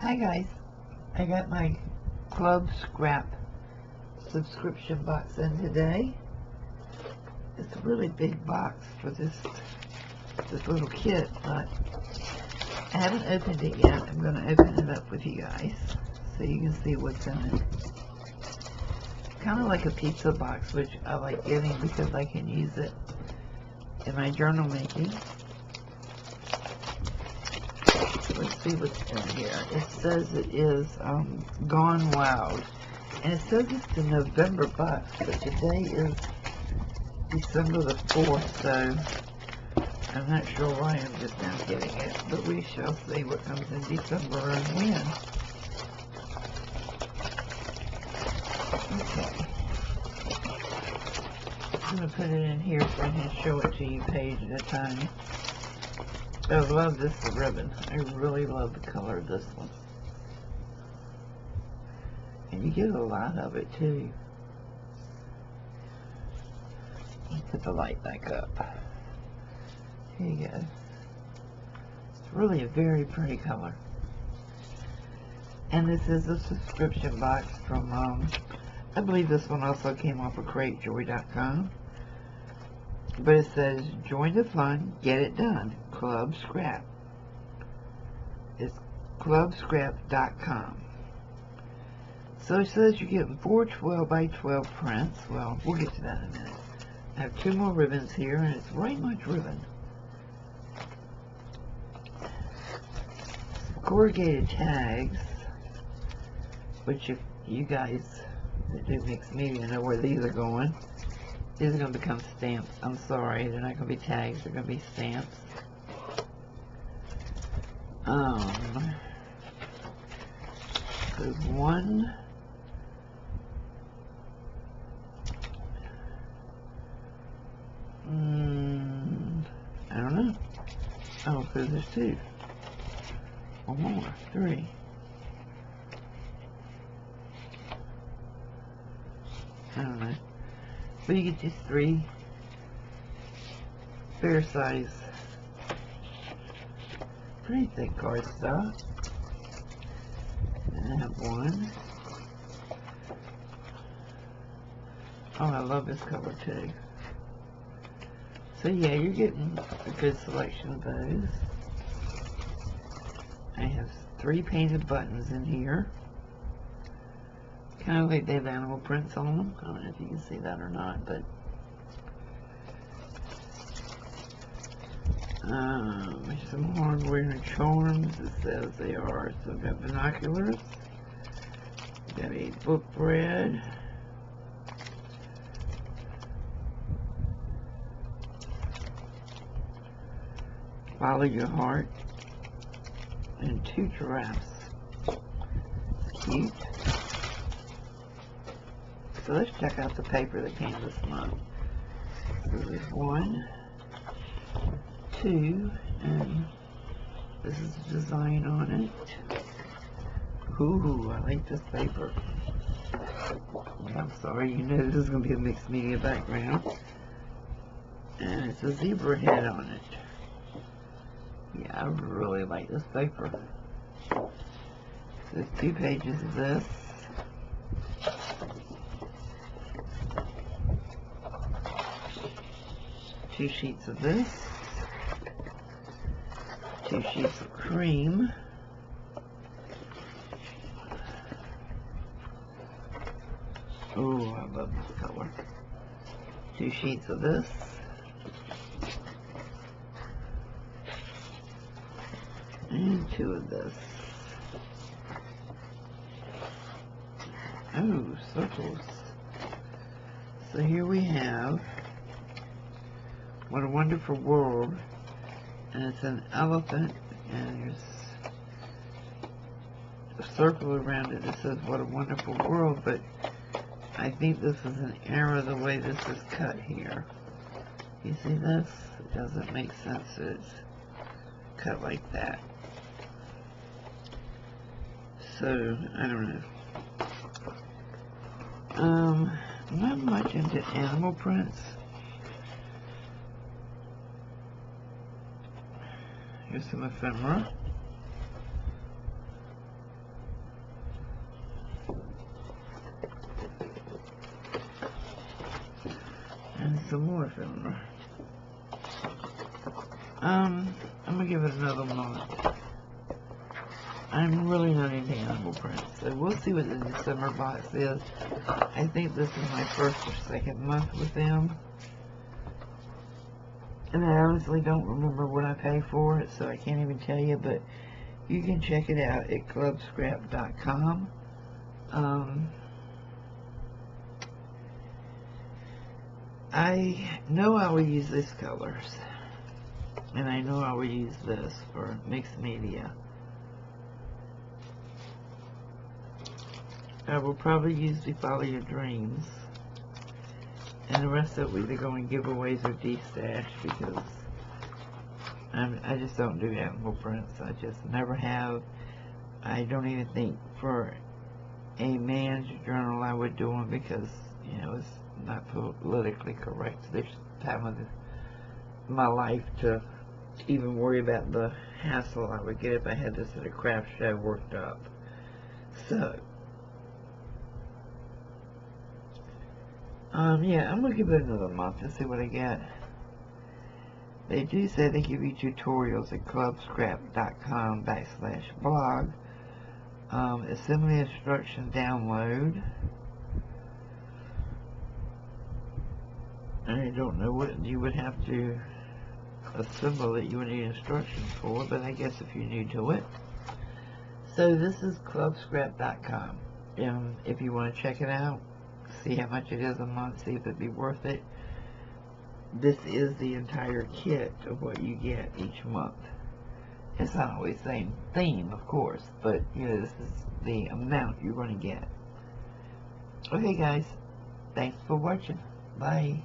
Hi guys, I got my Club Scrap subscription box in today. It's a really big box for this little kit, but I haven't opened it yet. I'm going to open it up with you guys so you can see what's in it. Kind of like a pizza box, which I like getting because I can use it in my journal making. Let's see what's in here. It says it is Gone Wild. And it says it's the November box, but today is December the 4th, so I'm not sure why I'm just now getting it. But we shall see what comes in December and when. Okay. I'm going to put it in here so I can show it to you page at a time. I love this ribbon. I really love the color of this one. And you get a lot of it too. Put the light back up. Here you go. It's really a very pretty color. And this is a subscription box from, I believe this one also came off of CrateJoy.com. But it says, join the fun, get it done, Club Scrap. It's clubscrap.com. So it says you're getting 4 12 by 12 prints. Well, we'll get to that in a minute. I have 2 more ribbons here, and it's right much ribbon. Corrugated tags, which if you guys that do mixed media know where these are going. These are going to become stamps. I'm sorry, they're not going to be tags, they're going to be stamps. There's one. I don't know. Oh, because there's 2. One more. 3. I don't know. But you get these 3 fair size, pretty thick cardstock. And I have 1. Oh, I love this color too. So yeah, you're getting a good selection of those. I have 3 painted buttons in here. Kind of like they have animal prints on them. I don't know if you can see that or not, but some hardware and charms. It says they are. So we've got binoculars. We've got a book bread. Follow Your Heart. And 2 giraffes. Cute. So let's check out the paper that came this month. So there's 1, 2, and this is the design on it. Ooh, I like this paper. I'm sorry, you know this is going to be a mixed media background. And it's a zebra head on it. Yeah, I really like this paper. So there's 2 pages of this. Two sheets of this, 2 sheets of cream, oh, I love this color, 2 sheets of this, and 2 of this. Oh, circles. So here we have What a Wonderful World, and it's an elephant, and there's a circle around it that says What a Wonderful World, but I think this is an error the way this is cut here. You see this? It doesn't make sense that it's cut like that. So, I don't know. I'm not much into animal prints. Here's some ephemera. some more film. I'm gonna give it another month. I'm really not into animal prints, so we'll see what the December box is. I think this is my first or second month with them. And I honestly don't remember what I pay for it, so I can't even tell you, but you can check it out at clubscrap.com. I know I will use these colors, and I know I will use this for mixed media. I will probably use the Follow Your Dreams, and the rest of it will either go in giveaways or de-stash, because I just don't do animal prints. I just never have. I don't even think for a man's journal I would do them, because, you know, it's not politically correct this time of my life to even worry about the hassle I would get if I had this at a craft show worked up. So, yeah, I'm going to give it another month and see what I get. They do say they give you tutorials at clubscrap.com/blog. Assembly instruction download. I don't know what you would have to assemble that you would need instructions for, but I guess if you're new to it. So this is clubscrap.com. If you want to check it out, see how much it is a month, see if it'd be worth it. This is the entire kit of what you get each month. It's not always the same theme, of course, but you know, this is the amount you're going to get. Okay guys, thanks for watching. Bye.